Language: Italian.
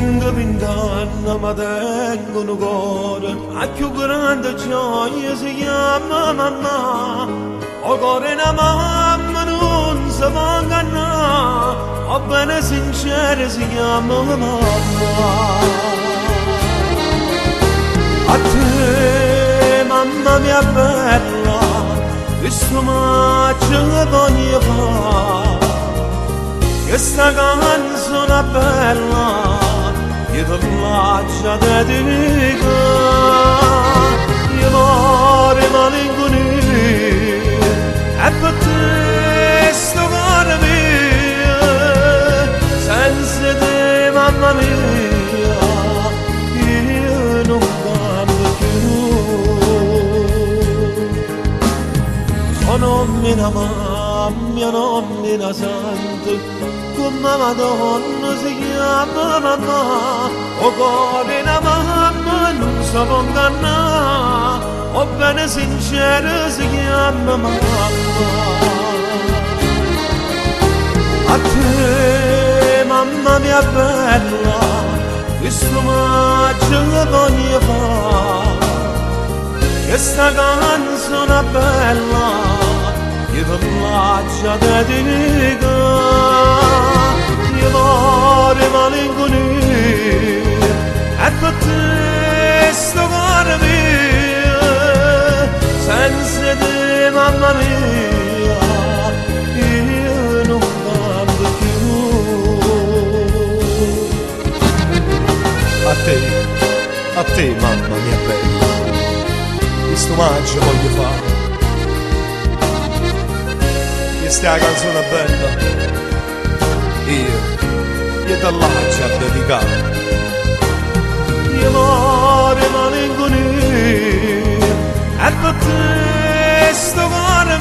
Vindanna ma tengono cuore a più grande gioia si chiama mamma o cuore una mamma non si può ingannare o bene sincero si chiama mamma a te mamma mia bella questo maggio che voglio fare questa canzone bella io ti lascio te dico, io muore malinconia, e per te sto cuore mio, senza te mamma mia, io non cambio più. Sono mia mamma, non mia santa, come Madonna si chiama mamma, o cuore una mamma non si può ingannare, o bene sincero si chiama mamma. A te mamma mia bella, questo maggio che voglio fare, questa canzone bella, io ti lascio te dico, io muore malinconia, e per te sto cuore mio, senza te mamma mia, io non cambio più. A te mamma mia bella, questo maggio voglio fare, questa è la canzone bella, io te lascio a dedicare. Io muore malinconia, e per te sto cuore